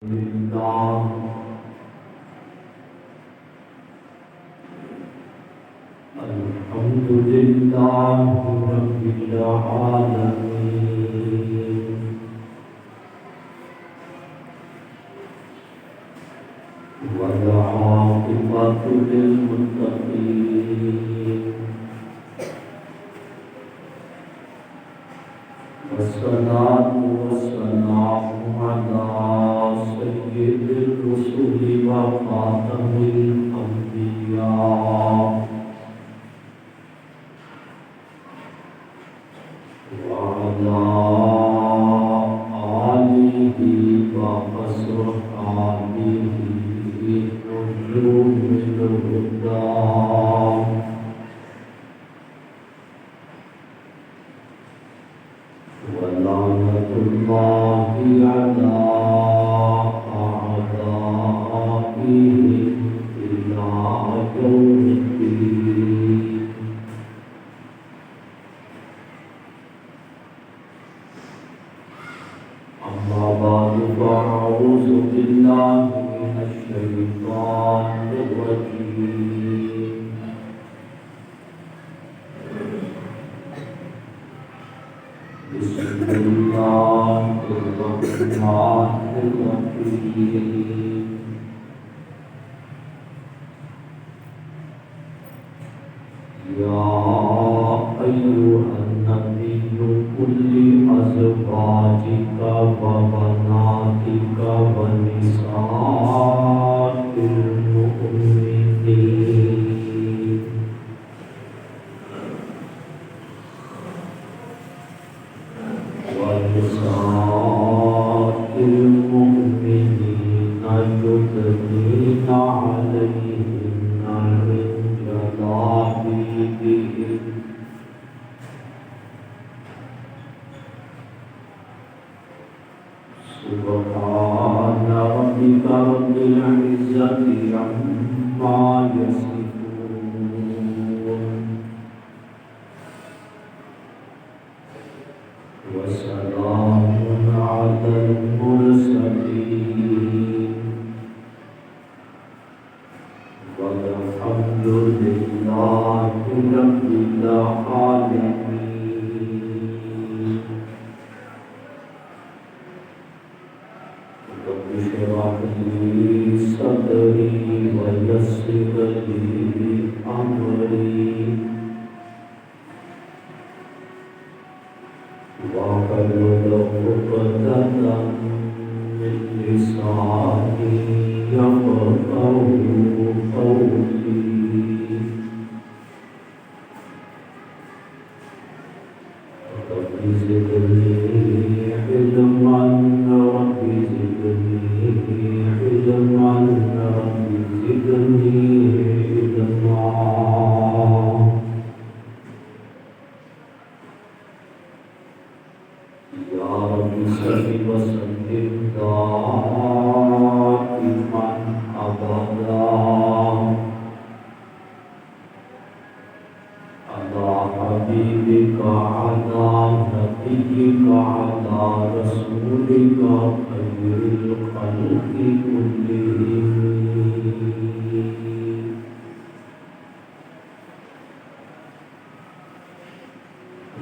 لله الحمد لله رب العالمين والعاقبة للمتقين والصلاة والسلام على سيد الرسل وخاتم الأنبياء وعلى آله وأصحابه نجوم الهدى ولعنة الله على أعدائهم إلى يوم الدين. أما بعد فأعوذ بالله من الشيطان الرجيم. بسم الله الرحمن الرحيم. يا أيها النبي قل لأزواجك وبناتك ونساء المؤمنين يدنين عليهن من جلابيبهن سبحان ربك رب العزة عما يصفون وسلام على المرسلين والحمد لله رب العالمين. رب اشرح لي صدري ويسر لي أمري واحلل عقدة من لساني يفقهوا قولي. رب زدني علما رب زدني علما رب زدني علما. يا رب صل وسلم دائما أبدا على حبيبك على نبيك على رسولك خير الخلق كلهم.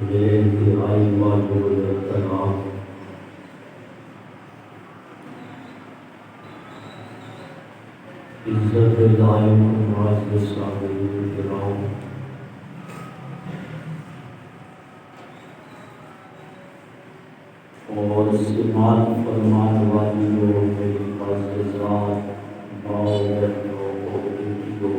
میرے انتہائی واجب الاحترام عزت دائم معزز سامعین کرام، اور سماعت فرمان والی لوگ میری معززات ماؤں بہنوں اور بیٹیوں،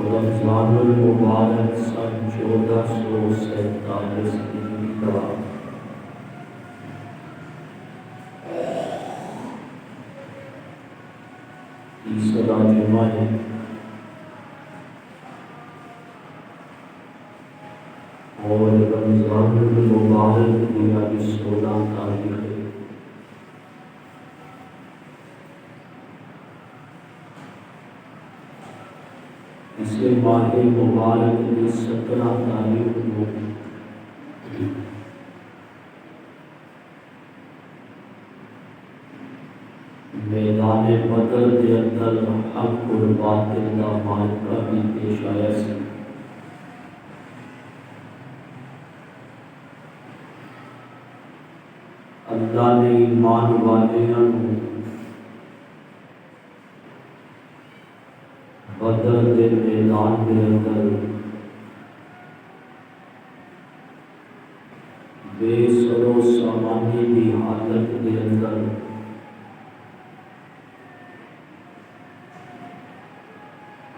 رمضان المبارک سن 1447 کا تیسرا جمعہ ہے. اور رمضان المبارک کی آج 16 تاریخ ہے. اسے ماہ مبارک کی 17 تاریخ کو باطل دا مالکہ بھی پیش آیا سی۔ اللہ نے ایمان والیاں بدر دے میدان دے اندر بے سر و سامانی دی حالت دے اندر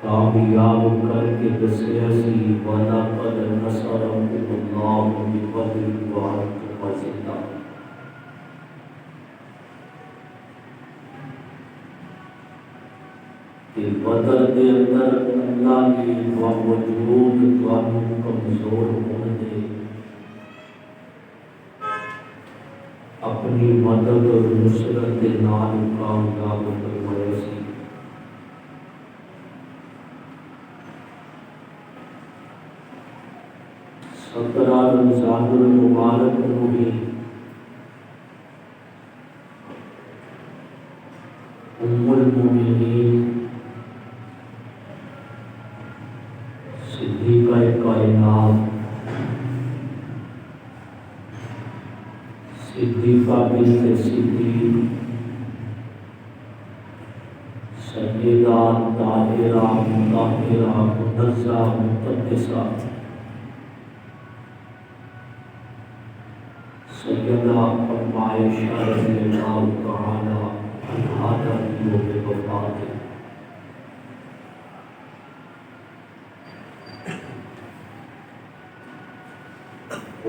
کامیاب کر کے دسیا سی، وَلَقَدْ نَصَرَكُمُ اللَّهُ بِبَدْرٍ وَأَنتُمْ أَذِلَّةٌ۔ کہ بدر دے اندر اللہ نے باوجود تانوں کمزور ہونے دے اپنی مدد اور نصرت دے نال کامیاب کروایا سی۔ سترہ رمضان المبارک نو ہی ام المؤمنین صدیقہ کائنات صدیقہ بنت صدیق سیدہ طاہرہ مطہرہ منزہ مقدسہ سیدہ عائشہ رضی اللہ تعالی عنہا کی وفات ہے۔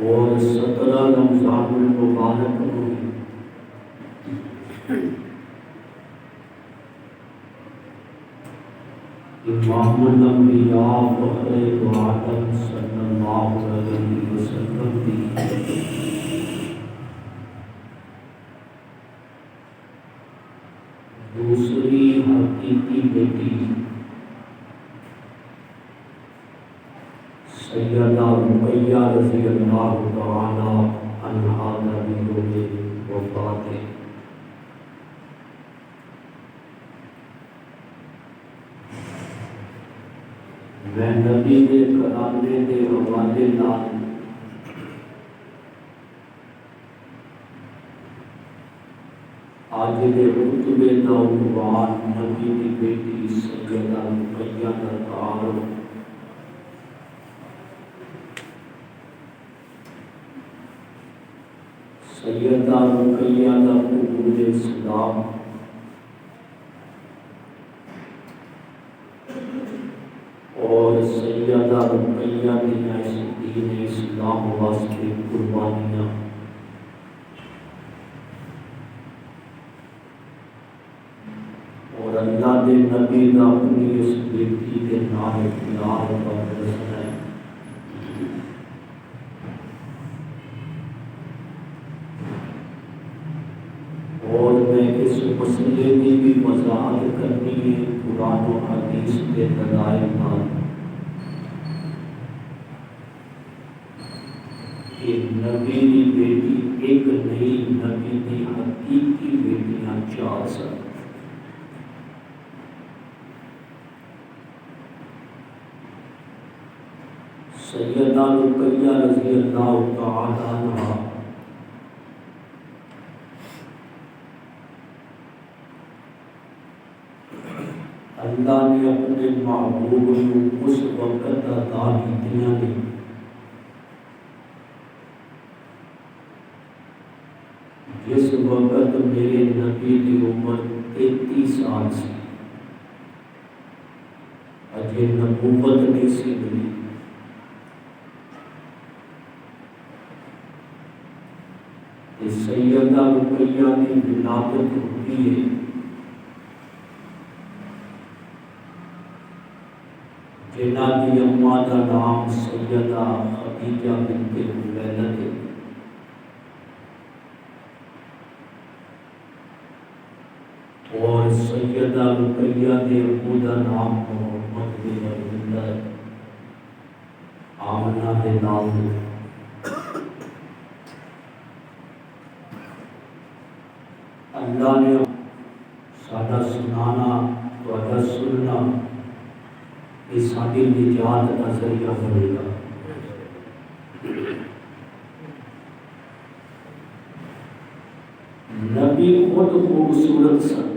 اور 17 رمضان المبارک کو امام الانبیاء فخر دو عالم صلی اللہ علیہ وسلم کی دوسری حقیقی بیٹی سیدہ رقیہ رضی اللہ تعالی عنہا نبیوں میں وفات ہے۔ میں نبی کے کرانے کے حوالے نال آج کے خطبے کا عنوان نبی کی بیٹی سیدہ رقیہ کا تعارف، سیدہ رقیہ کا قبول اسلام، اور سیدہ رقیہ کی دین اسلام واسطے قربانیاں۔ اور اللہ دے نبی دا اپنی اس بیٹی کے نام پیار کا درس ہے۔ اور میں اس مسئلے کی بھی وضاحت کرنی ہے قرآن و حدیث کے دلائل نال کہ نبی دی بیٹی ایک نہیں، نبی دی حقیقی بیٹیاں 4 سن۔ سیدہ رقیہ رضی اللہ تعالی عنہا اللہ نے اپنے محبوب کو اس وقت عطا کیتیاں نے جس وقت میرے نبی کی عمر 33 سال سی، اجے نبوت نہیں سی ملی۔ سیدہ رقیہ کی ولادت ہوتی ہے جنہ کی اماں کا نام سیدہ خدیجہ بنت خویلد ہے۔ اور سیدہ رقیہ کے ابو کا نام محمد بن عبداللہ ہے، آمنہ کے نام ہے۔ اللہ نے سادہ سنانا، تہاڈا سننا یہ ساری نجات کا ذریعہ بنے گا۔ نبی خود خوبصورت سن،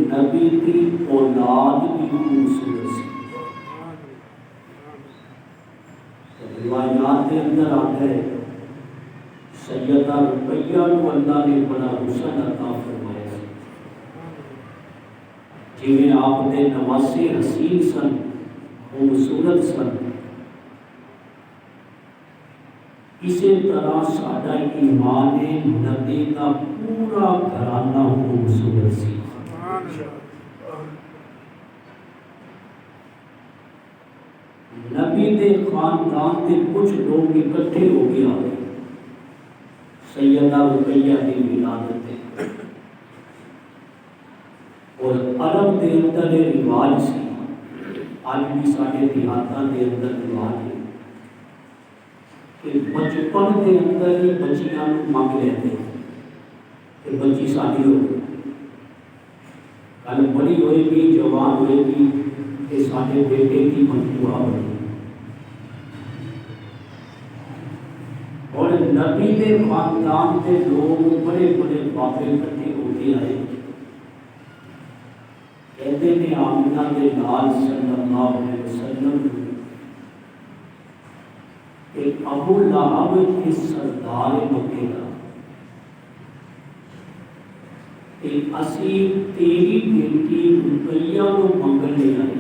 نبی کی اولاد بھی خوبصورت سی۔ روایات کے اندر آتا ہے سیدہ رقیہ کو اللہ نے بڑا حسن عطا فرمایا سی، جویں آپ نے نواسے حسین سن، خوبصورت سن، اسی طرح ساڈا ایمان نبی کا پورا گھرانہ خوبصورت سی۔ نبی دے خاندان کے کچھ لوگ اکٹھے ہو گیا سیدہ رقیہ کی ولادت تے، اور عرب دے اندر یہ رواج سی، آج بھی سارے دیہاتاں دے اندر رواج ہے کہ بچپن کے اندر ہی بچیاں منگ لیتے کہ بچی شادی ہو کل بڑی ہوئے گی، جوان ہوئے گی کہ سارے بیٹے کی منصوبہ بنے۔ اور نبی کے خاندان کے لوگ بڑے بڑے بابے اکٹھے ہو کے آئے، کہتے ہیں آمنہ کے لال صلی اللہ علیہ وسلم کہ ابو لہب کے سردار مکے کا کہ اسی تیری بیٹی رقیہ کو منگل لے آئے۔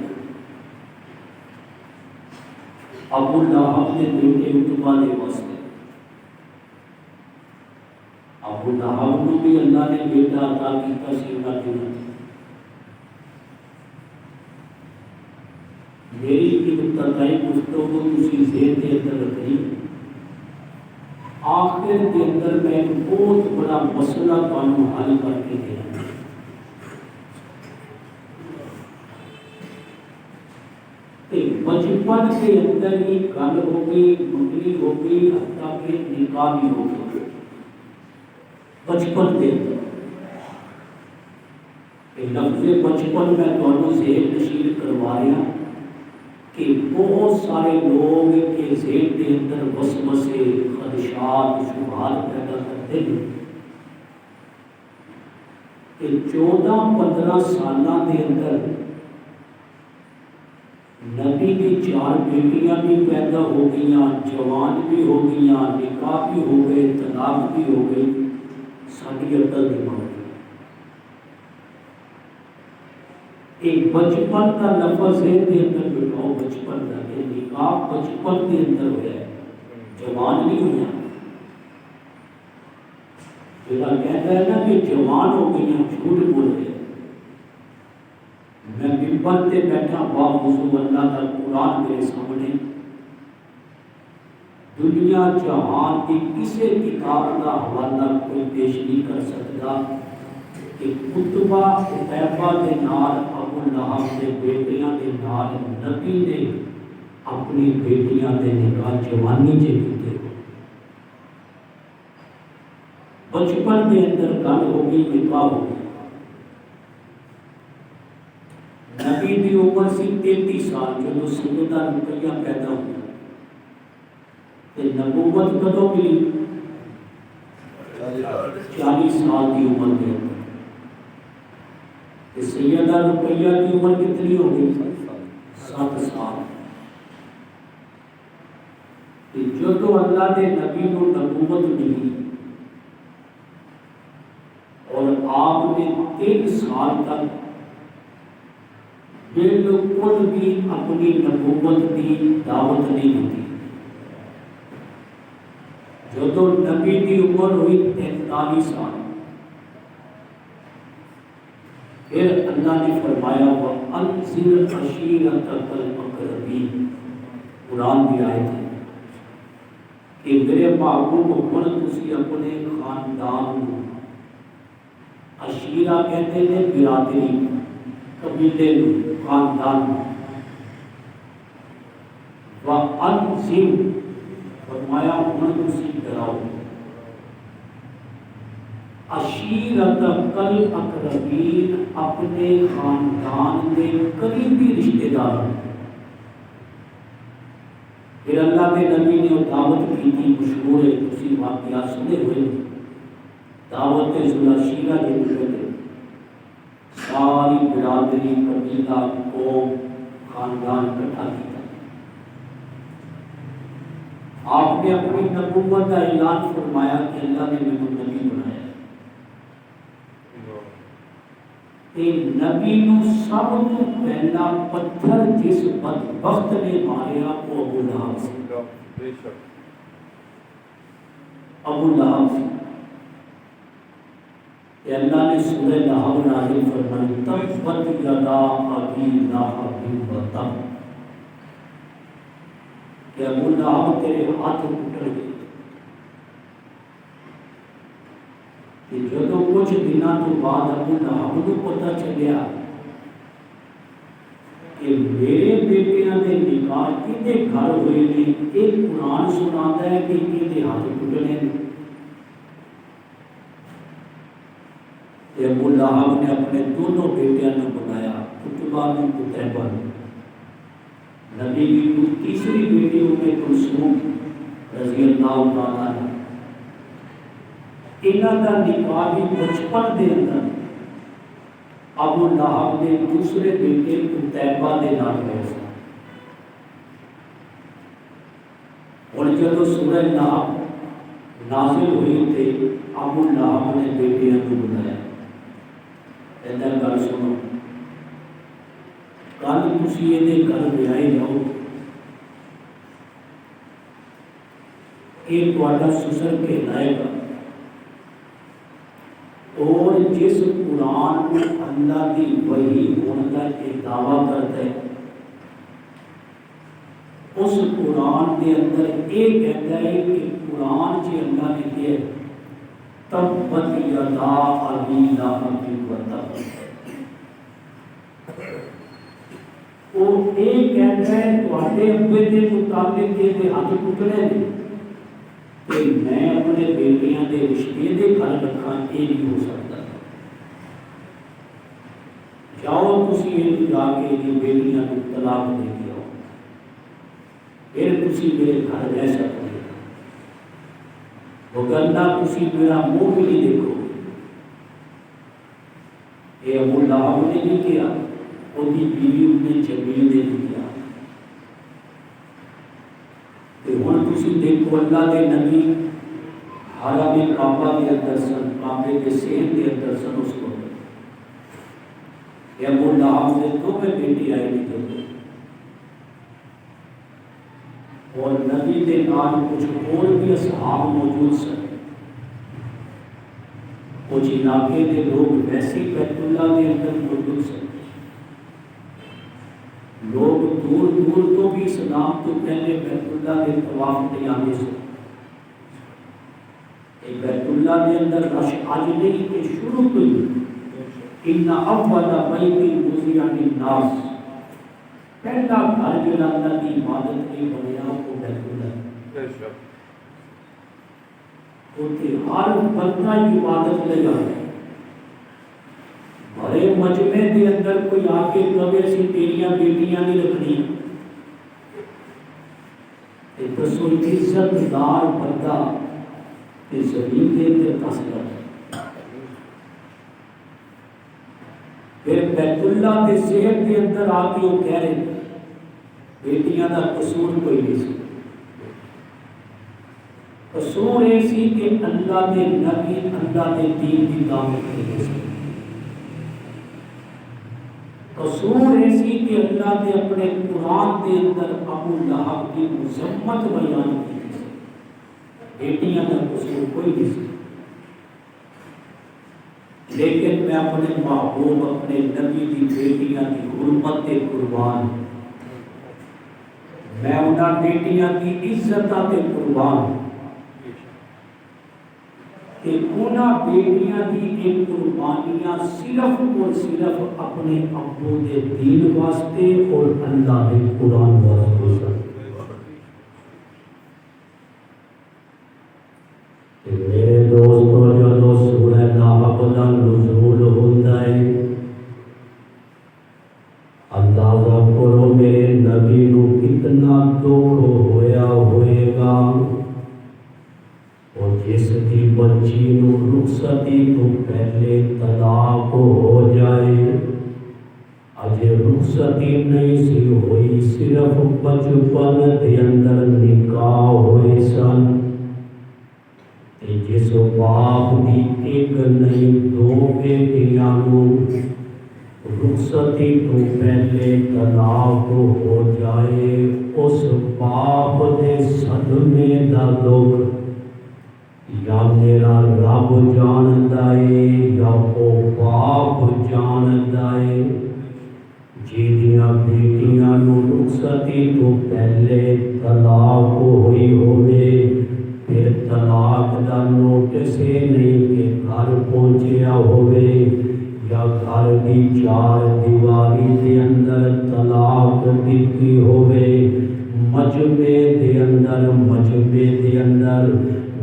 ابو لہب نے بیٹے عتبہ دے واسطے، ابو لہب کو بھی اللہ نے بیٹا عطا کیتا سی انہاں دنوں۔ میری ابتدائی گفتگو تسی ذہن کے اندر رکھنی، آخر کے اندر میں ایک بہت بڑا مسئلہ تمہیں حل کر کے دینا۔ بچپن کے اندر ہی گل ہو گئی، منگنی ہو گئی، حتیٰ کہ نکاح بھی ہو گئی بچپن کے اندر۔ لفظ بچپن میں تمہیں ذہن نشین کروا رہا کہ بہت سارے لوگ کے ذہن کے اندر وسوسے، خدشات، شبہات پیدا کرتے ہیں کہ 14-15 سالہ کے اندر نبی کی 4 بیٹیاں بھی پیدا ہو گئیاں، جوان بھی ہو گئیاں، نکاح بھی ہو گئے، طلاق بھی ہو گئی، ساری عقل دماغ۔ ایک بچپن کا لفظ ہے کے اندر بٹھاؤ، بچپن کا کہ نکاح بچپن کے اندر ہوا ہے، جوان نہیں ہوا۔ جہاں کہتا ہے نا کہ جوان ہو گئی ہیں، جھوٹ بول رہے ہیں۔ میں ممبر پہ بیٹھا باوضو اللہ کا قرآن میرے سامنے، دنیا جہان کی کسی کتاب کا حوالہ کوئی پیش نہیں کر سکتا کہ عتبہ عتیبہ کے نال ابو لہب کے بیٹیاں کے نال نبی نے اپنی بیٹیاں کے نکاح جوانی سے کیتے ہو۔ بچپن کے اندر گل ہو گئی، نکاح ہو گئی۔ نبی کی عمر سی 33 سال جب سیدہ رقیہ پیدا ہوئی، نبوت کدوں ملی؟ 40 سال کی عمر کے اندر۔ سیدہ رقیہ کی عمر کتنی ہو گئی؟ 7 سال۔ جو تو اللہ نے نبی کو نبوت ملی اور آپ نے 3 سال تک بالکل بھی اپنی نبوت کی دعوت نہیں دی۔ جو تو نبی کی عمر ہوئی 43 سال، پھر اللہ نے فرمایا وَأَنذِرْ عَشِيرَتَكَ الْأَقْرَبِينَ، قرآن کی آیت ہے کہ میرے محبوب ہن تسی اپنے خاندان کو، عشیرہ کہتے ہیں برادری، قبیلے کو، خاندان کو، وَأَنذِرْ فرمایا ہن تسی ڈراؤ، عشیرتک الاقربین، اپنے خاندان کے قریبی رشتہ دار۔ پھر اللہ کے نبی نے وہ دعوت کی تھی، مشہور ہے، اسی واقعات سنے ہوئے، دعوت ذوالعشیرہ جو کہتے، ساری برادری، قبیلہ، قوم، خاندان اکٹھا کیا۔ آپ نے اپنی نبوت کا اعلان فرمایا کہ اللہ نے مجھے نبی بنایا۔ نبی نو سب تو پہلا پتھر جس بدبخت نے ماریا وہ ابو لہب سے، ابو لہب سے۔ کہ اللہ نے سورہ لہب نازل فرمائی، تبت یدا ابی لہب وتب، کہ ابو لہب تیرے ہاتھ ٹوٹ گئے۔ کہ جدو کچھ دنوں تو بعد ابو لہب کو پتہ چلیا کہ میرے بیٹیاں دے نکاح کدے گھر ہوئے نے، ایک قرآن سناتا ہے کہ کدے ہاتھ ٹوٹنے نے۔ ابو لہب نے اپنے دونوں بیٹیاں نے بلایا، عتبہ نے عتیبہ نے۔ نبی کی تیسری بیٹی ام کلثوم رضی اللہ تعالیٰ عنہ، انہاں دا نکاح بھی بچپن دے اندر ابو لہب نے دوسرے بیٹے عتیبہ دے نال ہویا سی۔ اور جب سورہ لہب نازل ہوئی تے ابو لہب نے بیٹیاں کو بلایا، ادھر گل سنو، کل تسی یہ گھر بیاہے جاؤ، یہ تہاڈا سسر کہلائے گا، اور جس قرآن کو اللہ کی وحی ہونے کا ایک دعویٰ کرتا ہے، اس قرآن کے اندر یہ کہتا ہے کہ قرآن سے اللہ نے کہا تبت یدا ابی لہب وتب، وہ یہ کہتا ہے تواڈے ابے کے مطابق یہ ہاتھ ٹوٹنے نے کہ میں اپنے بیٹیاں دے رشتے دے گھر رکھاں، یہ نہیں ہو سکتا۔ جاؤ تسی یہ جا کے یہ بیٹیاں کو طلاق دے کے آؤ، پھر تسی میرے گھر رہ سکتے ہو، وگرنہ تسی میرا منہ بھی نہیں دیکھو۔ یہ ابو لہب نے نہیں کیا، وہ دی بیوی نے جمیل نے نہیں کیا۔ ہن تسی دیکھو اللہ کے نبی حرم کعبہ کے اندر سن، کعبے کے صحن کے اندر سن، اس کو کہ ابو لہب سے دو میں بیٹی آئی نہیں کرتے، اور نبی کے نال کچھ اور بھی اصحاب موجود سن۔ کچھ علاقے کے لوگ ویسے بیت اللہ کے اندر موجود سن، لوگ دور دور تو بھی اسلام تو پہلے بیت اللہ کے طواف نہیں آتے سے۔ بیت اللہ کے اندر رش آج نہیں کہ شروع تو ہی ان اول بیت وضع للناس، پہلا گھر جو اللہ کی عبادت کے بنیا وہ بیت اللہ، ہوتے ہر بندہ عبادت لے جاتا ہے۔ بڑے مجمع کے اندر کوئی آ کے کبھی ایسی تیریاں بیٹیاں نہیں رکھنی، دسو عزت دار بندہ زمین کے اندر پس کر، پھر بیت اللہ کے صحت کے اندر آ کے وہ کہہ رہے بیٹیاں کا قصور کوئی نہیں سی، قصور یہ سی کہ اللہ کے نبی اللہ کے دین کی دعوت کرتے سی، قصور ایسی کہ اللہ نے اپنے قرآن کے اندر ابو لہب کی مذمت بیان کی، بیٹیاں کا قصور کوئی نہیں سی۔ لیکن میں اپنے محبوب اپنے نبی کی بیٹیاں کی حرمت کے قربان، میں انہاں بیٹیاں کی عزت کے قربان، کہ انہاں بیٹیاں کی ایک قربانیاں صرف اور صرف اپنے ابو کے دین واسطے اور اللہ کے قرآن واسطے۔ میرے دوستوں جو سورہ بچی نو رخصتی تو پہلے طلاق ہو جائے، اجے رخصتی نہیں سی ہوئی، صرف بچپن دے اندر نکاح ہوئے سن، جس باپ دی ایک نہیں دو بیٹیاں نو رخصتی تو پہلے طلاق ہو جائے، اس باپ دے صدمے دا دکھ یا میرا رب جاندا ہے یا او باپ جاندا ہے جیدیاں بیٹیاں نو رخصتی تو پہلے طلاق ہوئی ہوئے، پھر طلاق دا نوٹس نہیں کہ گھر پہنچیا ہوئے یا گھر کی چار دیواری دے اندر طلاق دیتی ہوئے، مجمع دے اندر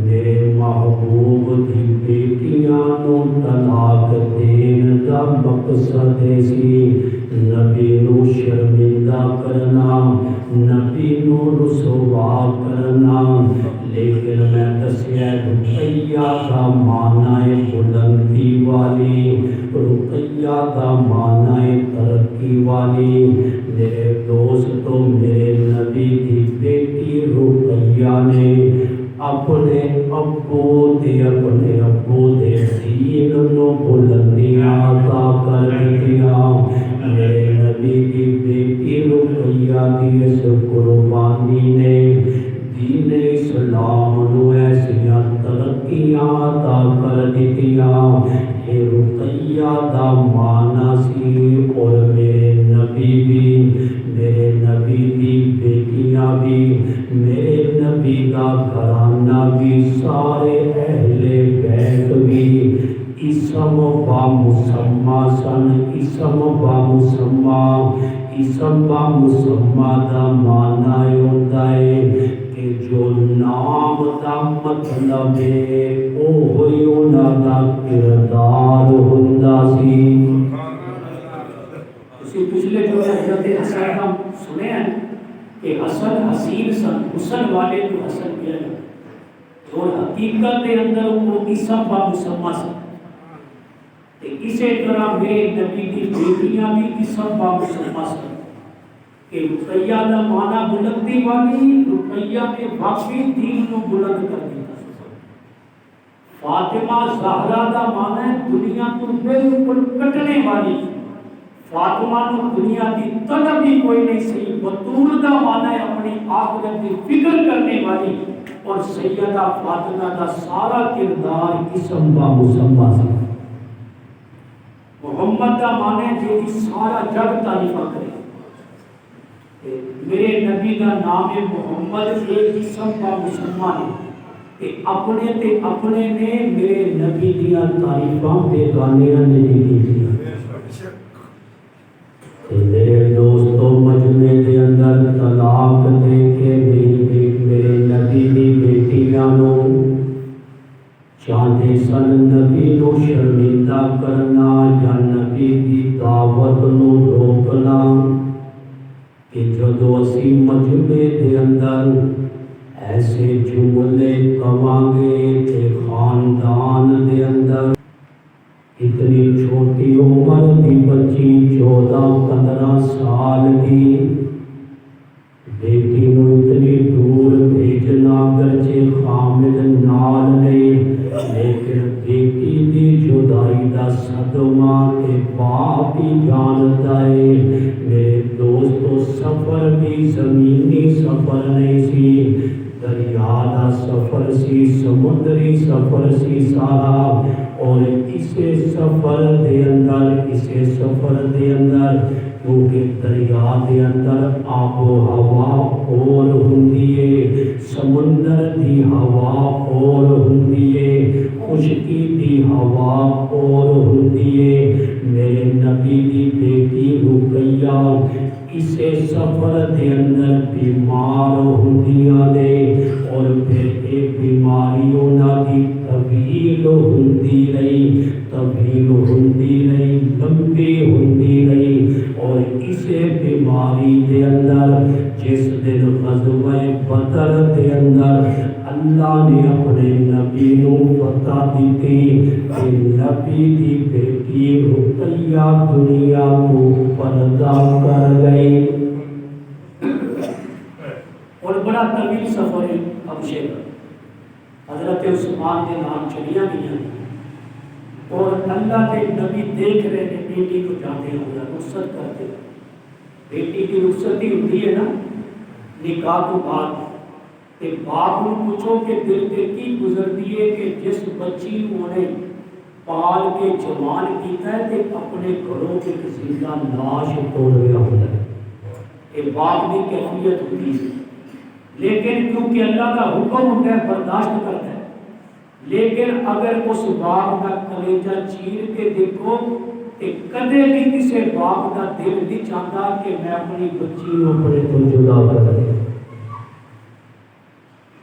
میرے محبوب دی بیٹیاں نو طلاق دین دا مقصد سی نبی نو شرمندہ کرنا، نبی نو رسوا کرنا، لیکن میں دسیا رقیہ کا معنی بلندی والی، رقیہ کا معنی ترقی والی، میرے دوستو میرے نبی کی بیٹی رقیہ نے اپنے ابو دے دین نو بلندیاں عطا کر دیا، میرے نبی کی بیٹی رقیہ کی اس قربانی نے دین اسلام نو ایسیاں ترقیاں عطا کر دتیاں، یہ رقیہ دا معنی سی، اور میرے نبی دی بیٹیاں بھی، میرے نبی دا گھرانہ بھی، سارے اہل بیت بھی اسم با مسمى سن، اسم با مسمى دا معنی ہوتا ہے کہ جو نام دا مطلب ہے او ہوئی انہاں دا کردار ہوندا سی۔ اسی پچھلے جو حضرت حسن کا سنے ہیں کہ حسن حسین سن، حسن والے کو حسن کیا جاتا، اور حقیقت کے اندر وہ اسم با مسمى سن۔ اسی طرح میرے نبی کی بیٹیاں بھی اسم با مسمى سن، کہ رقیہ دا معنی بلندی والی، رقیہ نے واقعی دین کو بلند کر دیا۔ فاطمہ زہرا دا معنی دنیا کو بالکل کٹنے والی، فاطمہ نے دنیا کی طلب ہی کوئی نہیں سی، بطول دا معنی اپنی آخرت کی فکر کرنے والی، اور سیدہ فاطمہ دا سارا کردار اسم با مسمى سی۔ محمد دا معنی جی سارا جگ تعریفہ کرے، میرے نبی دا نام محمد ایک اسم با مسمى ہے کہ اپنے نے میرے نبی دیا تعریفاں بیگانیاں نے دی۔ میرے دوستو مجمع دے اندر طلاق دے کے میرے نبی دی بیٹیاں نو چاہتے سن نبی نو شرمندہ کرنا یا نبی دی دعوت نو روکنا، کہ جدو اسی مجمع دے اندر ایسے جملے کواںگے کہ خاندان دے اندر اتنی چھوٹی عمر دی بچی 14-15 سال کی بیٹی نو اتنی دور بھیجنا گرچہ خامد نال نہیں، لیکن بیٹی دی جدائی دا صدمہ تے باپ ہی جانتا ہے۔ میرے دوستو سفر بھی زمینی سفر نہیں سی، دریا دا سفر سی، سمندری سفر سی سارا، اور اسے سفر دے اندر کیونکہ دریا دے اندر آب و ہوا اور ہوندی ہے، سمندر دی ہوا اور ہوندی ہے، خشکی دی ہوا اور ہوندی ہے۔ میرے نبی دی بیٹی رقیہ اسے سفر دے اندر بیمار ہوندیاں نے، اور پھر ایک بیماری انہاں دی طویل ہوندی رہی، لمبی ہوندی رہی، اور اسے بیماری دے اندر جس دن غزوہ بدر دے اندر اللہ نے اپنے نبی نو پتا دیتی کہ نبی دی بیٹی رقیہ دنیا کو پردہ کر گئی. اور بڑا طویل سفر ہے حبشے کا. حضرت عثمان کے نام چلیاں گئی اور اللہ کے نبی دیکھ رہے ہیں بیٹی کو جاتے ہیں رخصت کرتے ہیں. بیٹی کی رخصتی ہوتی ہے نا نکاح کو بعد. ایک باپ کو پوچھو کہ دل پہ کی گزرتی ہے کہ جس بچی نے پال کے جوان کیتا ہے کہ اپنے گھروں کے زندہ لاش توڑ گیا ہوتا ہے. یہ باپ کی کیفیت ہوتی ہے. لیکن کیونکہ اللہ کا حکم ہوتا ہے برداشت کرتا ہے. لیکن اگر اس باپ کا کلیجہ چیر کے دیکھو کہ کدے بھی کسی باپ کا دل نہیں چاہتا کہ میں اپنی بچی کو اپنے تو جدا کر دے.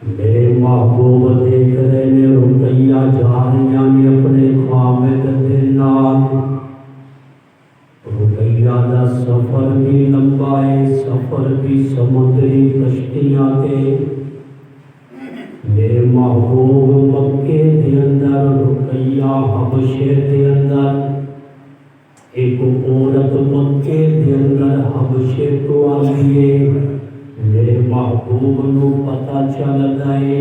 میرے محبوب دیکھ رہے نے رقیہ جا رہی اپنے خامد دے نال. رقیہ دا سفر بھی لمبا ہے, سفر بھی سمندری کشتیاں تے. میرے محبوب مکے دے اندر رقیہ حبشے دے اندر ایک عورت مکے دے اندر حبشے تو آئی ہے. میرے محبوب نو پتہ چل گئے.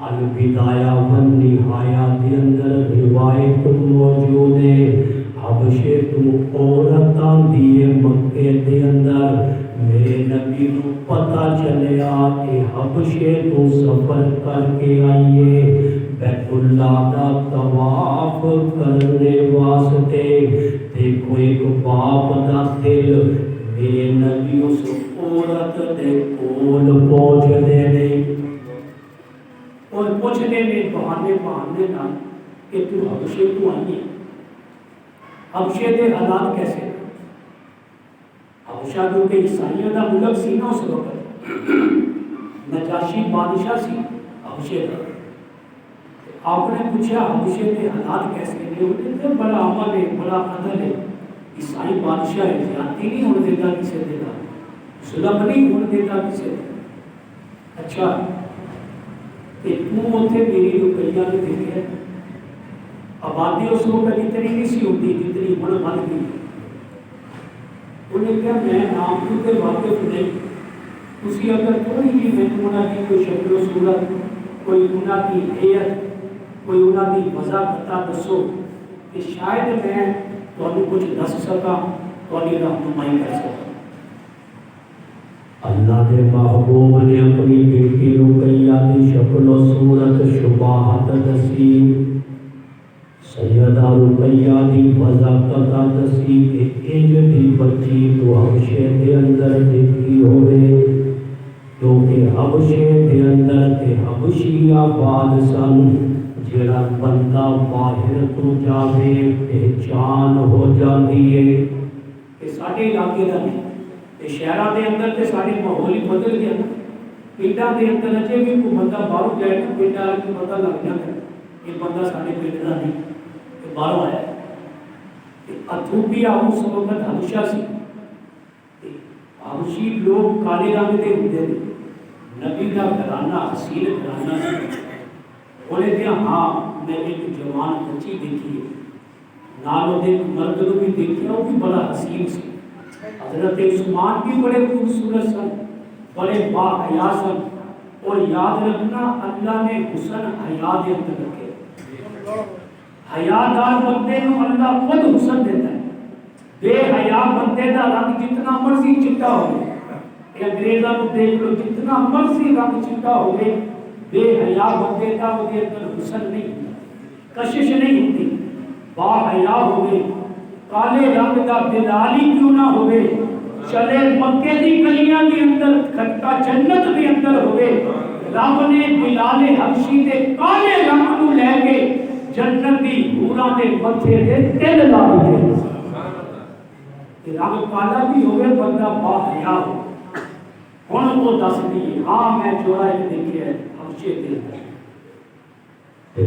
البدایہ والنہایہ دے اندر روایت موجود ہے. حبشے تو عورتاں دیے مکے دے اندر. میرے نبی نو پتہ چلیا کہ حبشے تو سفر کر کے آئیے بیت اللہ دا طواف کرنے واسطے. دیکھو ایک باپ دا دل میرے نبی اس عورت دے کول پہنچ دے نے اور پوچھ دے نے بہانے نا کہ تو حبشے تو آئی ہے. حبشے دے حالات کیسے؟ حبشہ کیونکہ عیسائیوں کا ملک سی نا اس وقت. نجاشی بادشاہ سی حبشے کا. آپ نے پوچھا حبشے کے حالات کیسے ہیں؟ بڑا عمل ہے, بڑا عدل ہے. عیسائی بادشاہ ہے, زیادتی نہیں ہونے دیتا کسی دیتا, ظلم نہیں ہونے دیتا کسی دیتا. اچھا کہ تم اتنے میری رقیہ نے دیکھے آبادی اس وقت اتنی نہیں سی ہوتی جتنی بڑھ بن گئی. انہیں کہا میں نام کے واقف نہیں, اسی اگر تھوڑی جی میں انہوں کی کوئی شکل و صورت, کوئی انہوں کی حیت, کوئی انہوں کی مزہ پتا دسو کہ شاید میں تمہیں کچھ دس سکا, تمہیں رہنمائی کر سکا. اللہ کے محبوب نے اپنی بیٹی رقیہ کی شکل و صورت شباہت دسی. سیدہ رقیہ دی وضاحت دسی کہ انج دی بچی تو حبشے دے اندر دیکھی ہوئے, کیونکہ حبشے دے اندر تے حبشی آباد سن. جڑا بندہ باہر تو جاوے پہچان ہو جاتی ہے. یہ سارے علاقے کا نہیں, یہ شہروں کے اندر تے سارے ماحول ہی بدل گیا. پنڈاں کے اندر اجے بھی کوئی بندہ باہر جائے تو پنڈ والے کو پتہ لگ جاتا ہے یہ بندہ سارے پنڈ کا نہیں, یہ باہر آیا. ایتھوپیا اس وقت حبشہ سی. حبشی لوگ کالے رنگ کے ہوتے تھے. نبی کا گھرانہ حسین گھرانہ سی. بولے کہ ہاں میں ایک جوان بچی دیکھی ہے, نالوں ایک مرد کو بھی دیکھا, وہ بھی بڑا حسین سی. حضرت عثمان بھی بڑے خوبصورت سن, بڑے با حیا سن. اور یاد رکھنا اللہ نے حسن حیا دے اندر رکھے. حیادار بندے کو اللہ خود حسن دیتا ہے. بے حیا بندے کا رنگ جتنا مرضی چٹا ہو گئے, انگریزوں کو دیکھ لو جتنا مرضی رنگ چٹا ہو گئے, بے حیا بندے کا وہ اندر حسن نہیں, کشش نہیں ہوتی. با حیا ہو گئے, کالے رنگ کا بلالی کیوں نہ ہو گئے, چلے مکے دی گلیاں کے اندر کھٹا جنت کے اندر ہو گئے. رب نے بلال حبشی دے کالے رنگ کو لے کے جنت دی حوراں دے متھے دے تل لا دیتے. رنگ کالا بھی ہوئے بندہ با حیا ہو. ہن وہ دس دی ہاں میں چورا ایک دیکھے ہے حبشے دے اندر.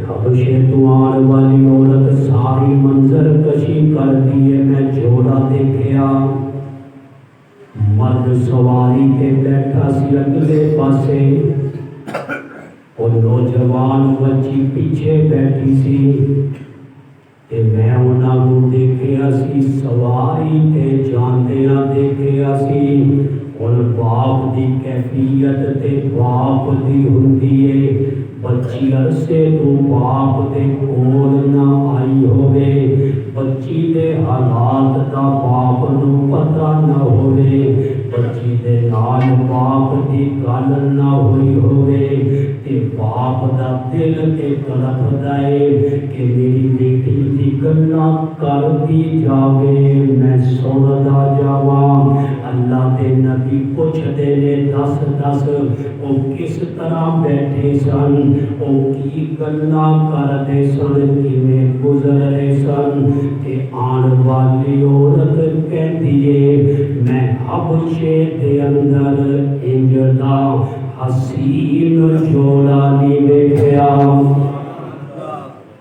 حبشے تو آن والی عورت ساری منظر کشی کر دیے. میں جوڑا دیکھیا, مرد سواری کے بیٹھا سی اگلے پاسے, اور نوجوان بچی پیچھے بیٹھی سی تے میں انہاں نوں دیکھیا سی سواری تے جاندیاں دیکھیا سی ہن باپ دی کیفیت تے باپ دی ہوندی ہے بچی عرصے تو باپ دے کول نہ آئی ہوئے بچی دے حالات دا باپ نوں پتہ نہ ہوئے بچی دے نال باپ دی گل نہ ہوئی ہوئے تے باپ دا دل تے تڑپدا اے کہ میری بیٹی دی گلاں کردی جاوے میں سندا جاواں اللہ دے نبی پوچھدے نے دس او کس طرح بیٹھے سن او کی گلاں کردے سن کیویں گزر رہے سن تے آن والی عورت کہندی اے میں حبشے دے اندر انج دا حسین جوڑا نہیں ویکھیا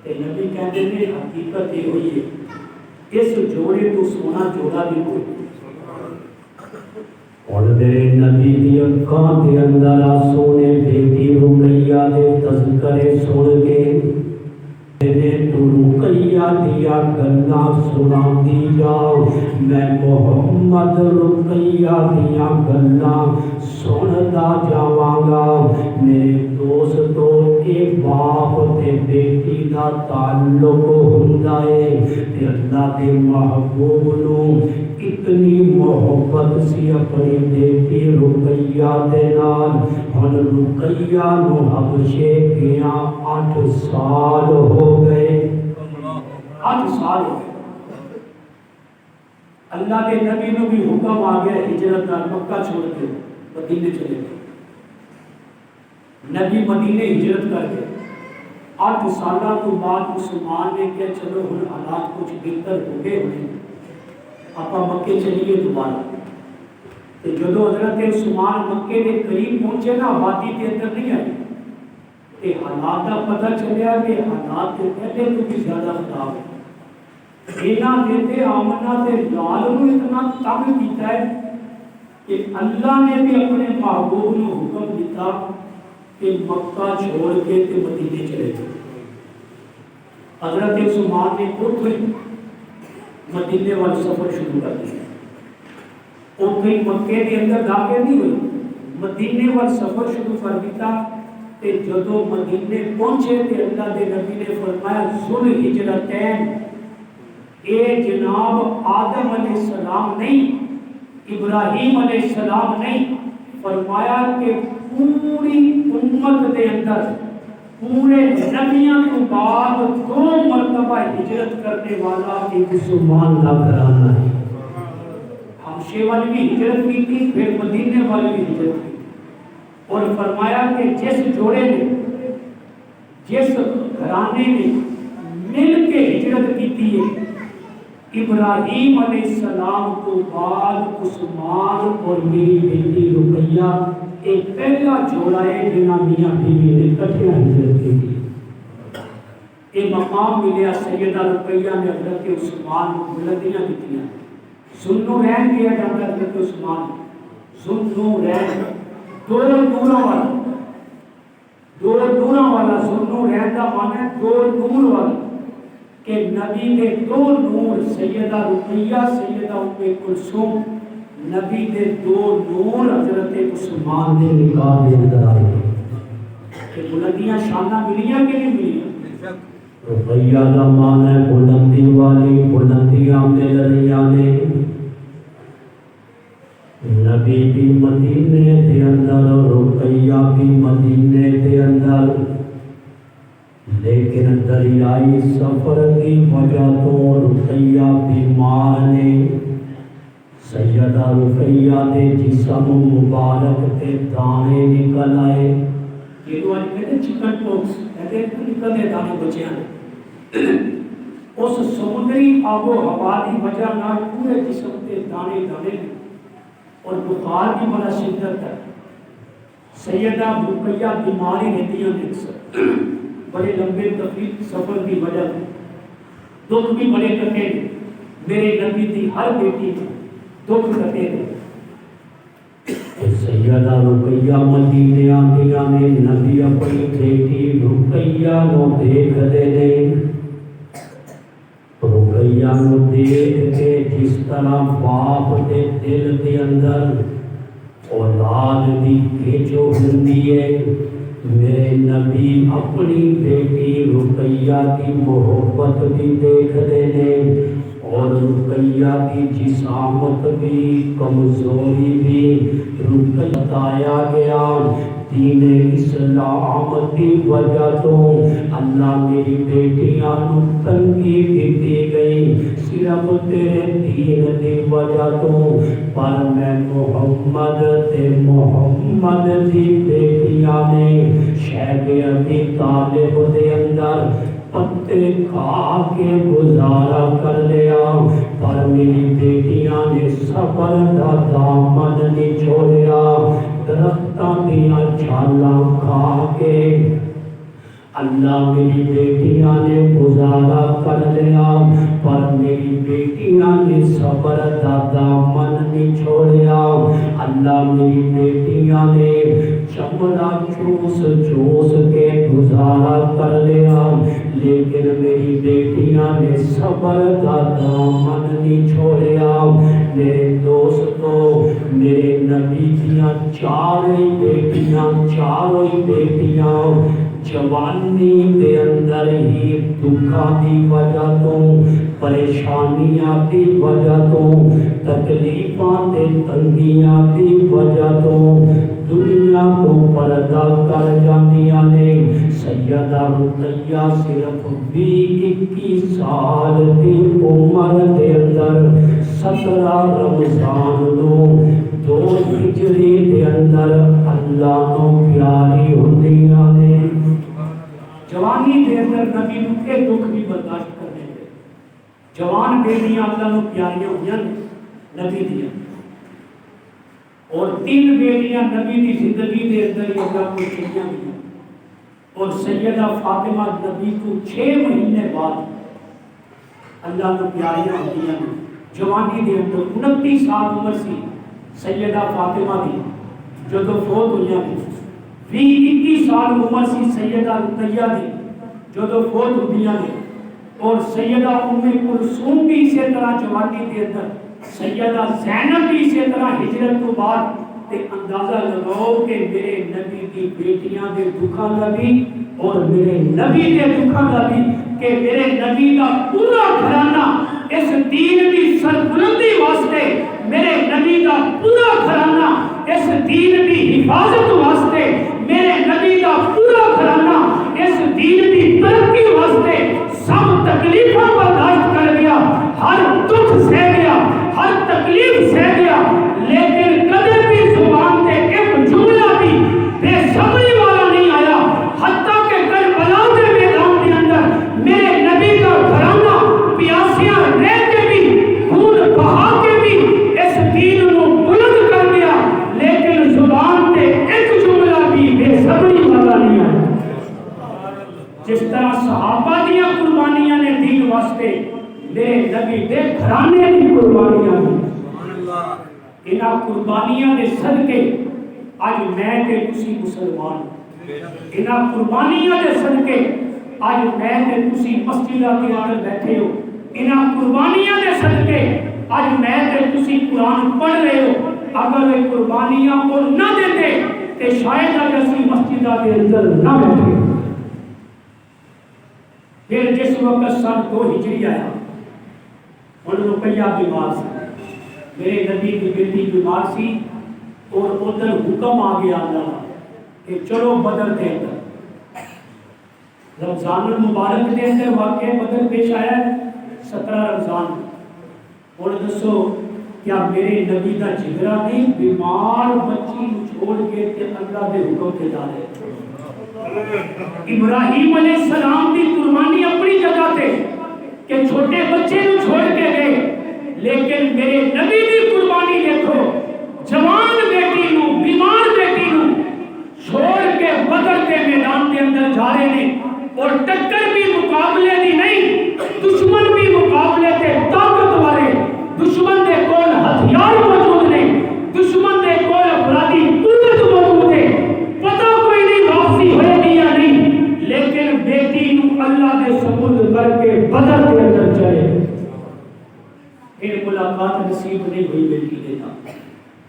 تے نبی کہندے نے حقیقت یہ ہوئی ہے اس جوڑے تو سونا جوڑا بھی کوئی اور میرے نبی دی اکھاں دے اندر سونے بیٹی رقیہ دے تذکرے سن کے تے تو رقیہ دیا گلاں سناندی جاؤ میں محمد رقیہ دیا گلاں سندا جاواں گا میرے دوستو اے باپ تے بیٹی دا تعلق ہوندا ہے تے اللہ دے محبوب نوں اتنی محبت سی اپنی بیٹی رقیہ دے نال ہن رقیہ نو حبشے گیا 8 سال ہو گئے 8 سال ہو گئے اللہ کے نبی نو بھی حکم آ گیا ہجرت کا مکہ چھوڑ کے مدینے چلے گئے نبی مدینے ہجرت کر گئے 8 سالہ تو بعد مسلمان نے کہا چلو ہن حالات کچھ بہتر ہو گئے ہوئے آپ مکے چلیے دوبارہ تو جدو حضرت عثمان مکے کے قریب پہنچے نا آبادی کے اندر نہیں آئی کہ حالات کا پتہ چلیا کہ حالات کے پہلے تو بھی زیادہ خراب ہے اینا دیتے آمنہ تے لال نو اتنا تنگ کیتا ہے کہ اللہ نے بھی اپنے محبوب نو حکم دیتا کہ مکہ چھوڑ کے تے مدینے چلے گئے حضرت عثمان نے خود مدینے والے سفر شروع کر دیا وہ کہیں مکے کے اندر داخل نہیں ہوئی مدینے والے سفر شروع کر دیتا کہ جدو مدینے پہنچے تے اللہ دے نبی نے فرمایا ذل ہجرتین اے جناب آدم علیہ السلام نہیں ابراہیم علیہ السلام نہیں فرمایا کہ پوری امت دے اندر پورے نبیوں کے بعد 2 مرتبہ ہجرت کرنے والا ایک مسلمان کا گھرانہ ہے حبشے والی بھی ہجرت کی تھی پھر مدینے والی بھی ہجرت کی اور فرمایا کہ جس جوڑے نے جس گھرانے نے مل کے ہجرت کی تھی ابراہیم علیہ السلام کو بعد عثمان اور میری بیٹی رقیہ ایک پہلا جوڑا ہے جنہاں میاں بیوی نے کٹھے ہجرت کی تھی یہ مقام ملیا سیدہ رقیہ نے حضرت عثمان کو بلندیاں دیتیاں سنو رہن کیا جاتا حضرت عثمان سنو رہن دور دوروں والا سنو رہن کا معنی ہے دور والا کہ نبی نے 2 نور سیدہ رقیہ سیدہ ام کلثوم نبی دے 2 نور حضرت عثمان دے نکاح دے اندر آئے کہ بلندیاں شانہ ملیاں کہ نہیں ملیاں رقیہ کا معنی ہے بلندی والی بلندیاں مل رہی نے نبی بھی مدینے دے اندر رقیہ بھی مدینے دے اندر لیکن دریائی سفر کی وجہ تو رقیہ بیمار نے سیدہ رقیہ دے جسم مبارک تے دانے نکل آئے یہ تو آج کہتے چکن پوکس کہتے نکل دے دانے بچے ہیں اس سمندری آب و ہوا کی وجہ نہ پورے جسم تے دانے دانے اور بخار کی بڑا شدت ہے سیدہ رقیہ بیماری رہتی ہے بڑے لمبے طویل سفر کی وجہ سے دکھ بھی بڑے کٹے میرے نبی کی ہر بیٹی دکھ کٹے سیدہ رقیہ مدینے آندیاں نے نبی اپنی بیٹی رقیہ نو دیکھ دے نے، رقیہ نو دیکھ کے جس طرح باپ دے دل دے اندر اولاد دی کھیچو ہوندی ہے، میرے نبی اپنی بیٹی رقیہ کی محبت بھی دیکھ دے نے، اور رقیہ کی جسامت بھی کمزوری بھی رقیہ بتایا گیا دین اسلام کی وجہ تو اللہ میری بیٹیاں نو تنگی دیتی گئی صرف تیرے دین دی وجہ تو، پر میں محمد تے محمد دی بیٹیاں نے شہر ابی طالب دے اندر پتے کھا کے گزارا کر لیا، پر میری بیٹیاں نے صبر دا دامن نہیں چھوڑیا، درختاں دیاں چھالاں کھا کے اللہ میری بیٹیاں نے گزارا کر لیا، پر میری بیٹیاں نے صبر دا دامن نہیں چھوڑیا، اللہ میری بیٹیاں نے چمڑا چوس چوس کے گزارا کر لیا، لیکن میری بیٹیاں نے صبر دا دامن نہیں چھوڑیا۔ میرے دوستو، میرے نبی دیاں چاروں بیٹیاں جوانی دے اندر ہی دکھاں دی وجہ تو، پریشانیاں دی وجہ تو، تکلیفاں تے تنگیاں دی وجہ تو دنیا کو پردہ کر جاندیاں نے۔ سیدہ رقیہ صرف 20-21 سال دی عمر دے اندر 17 رمضان نو 2 ہجری دے اندر اللہ نو پیاری ہوندیاں نے۔ جوانی دے اندر نبی نو اے دکھ بھی برداشت کرنے دے، جوان بیٹیاں اللہ نو پیاریاں ہوئیاں نبی دیا، اور 3 بیٹیاں نبی دی زندگی دے اندر اللہ کو چڑیاں ہوئیاں، اور سیدہ فاطمہ نبی کو 6 مہینے بعد اللہ نو پیاریاں ہوئیاں۔ جوانی دے اندر 29 سال عمر سی سیدہ فاطمہ دی جدو فوت ہوئیاں، 20-21 سال عمر سی سیدہ رقیہ دی جدو فوت ہوئیاں نے، اور سیدہ ام کلثوم بھی اسی طرح جوانی دے اندر، سیدہ زینب بھی اسی طرح ہجرت کو بعد، تے اندازہ لگاؤ کہ میرے نبی کی بیٹیاں دے دکھاں لگی اور میرے نبی دے دکھاں لگی کہ میرے نبی کا پورا گھرانہ اس دین کی سربلندی واسطے، میرے نبی کا پورا گھرانہ اس دین کی حفاظت واسطے، میرے نبی کا پورا گھرانہ اس دین کی ترقی واسطے سب تکلیفوں برداشت کر گیا، ہر دکھ سہ گیا، ہر تکلیف سہ گیا، لیکن کدے بھی زبان سے ایک جملہ بھی بے صبری والا نہیں آیا، حتیٰ کہ کربلا کے میدان کے اندر میرے نبی کا گھرانہ پیاسیاں رہ کے بھی، خون بہا کے بھی اس دین کو بلند کر گیا، لیکن زبان سے ایک جملہ بھی بے صبری والا نہیں آیا۔ جس طرح صحابہ دیا قربانیاں نے دین واسطے، میرے نبی دے گھرانے کی قربانیاں ہیں، انہاں قربانیاں دے صدقے آج میں تے تسی مسلمان، انہاں قربانیاں دے صدقے آج میں تے تسی مسجدہ کے اندر بیٹھے ہو، انہاں قربانیاں دے صدقے آج میں تے تسی قرآن پڑھ رہے ہو۔ اگر وہ قربانیاں کو نہ دیتے تے شاید اگر اسی مسجدہ کے اندر نہ بیٹھے۔ پھر جس وقت سن 2 ہجری آیا، ان رقیہ بیمار سی، میرے نبی کی بیٹی بیمار سی، اور ادھر حکم آ گیا اللہ کہ چلو بدر کے اندر، رمضان المبارک کے اندر واقع بدر پیش آیا ہے 17 رمضان، اور دسو کیا میرے نبی کا جگرا نہیں بیمار بچی چھوڑ کے تے اللہ دے حکم کے جا رہے۔ ابراہیم علیہ السلام کی قربانی اپنی جگہ تے کہ چھوٹے بچے نو چھوڑ کے گئے، لیکن میرے نبی کی قربانی دیکھو، جوان بیٹی نو، بیمار بیٹی نو چھوڑ کے بدر کے میدان کے اندر جا رہے ہیں، اور ٹکر بھی مقابلے دی نہیں، دشمن بھی مقابلے تے طاقت والے، دشمن دے کول ہتھیار موجود نے، دشمن دے کول افرادی قوت موجود ہے، پتہ کوئی نہیں واپسی ہوئے گی یا نہیں، لیکن نصیب نہیں ہوئی بیٹی دینا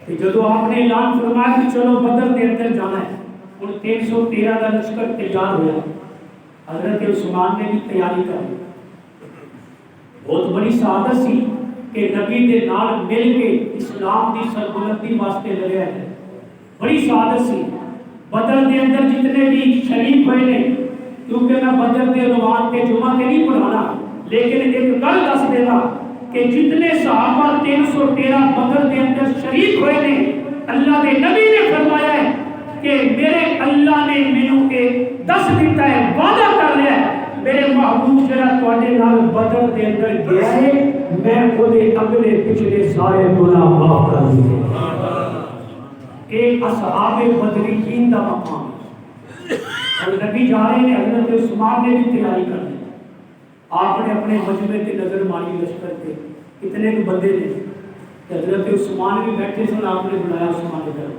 کہ جدو آپ نے اعلان فرمایا کہ چلو بدر کے اندر جانا ہے، ان 313 کا لشکر تیار ہوا، حضرت عثمان نے بھی تیاری کر لی۔ بہت بڑی سعادت سی کہ نبی دے نال مل کے اسلام دی سربلندی واسطے لڑیا ہے، بڑی سعادت سی۔ بدر دے اندر جتنے بھی شریک ہوئے نے، کیونکہ میں بدر دے عنوان پہ جمعہ کے نہیں پڑھانا، لیکن ایک گل دس دینا کہ جتنے صحابہ 313 بدر دے اندر شریک ہوئے نے، اللہ کے نبی نے فرمایا ہے کہ میرے اللہ نے مینوں کے دس دیتا ہے، وعدہ کر لیا ہے، میرے محبوب جڑا تواڈے نال بدر دے اندر گیا ہے، میں او دے اگلے پچھلے سارے گناہ معاف کر دوں گا۔ ایک اصحاب بدرین دا مقام ہے، اور نبی جا رہے ہیں، حضرت عثمان نے بھی تیاری کر دی۔ آپ نے اپنے مجمع تے نظر ماری لشکر کے کتنے کے بندے نے، حضرت عثمان بھی بیٹھے سن، آپ نے بلایا عثمان ادھر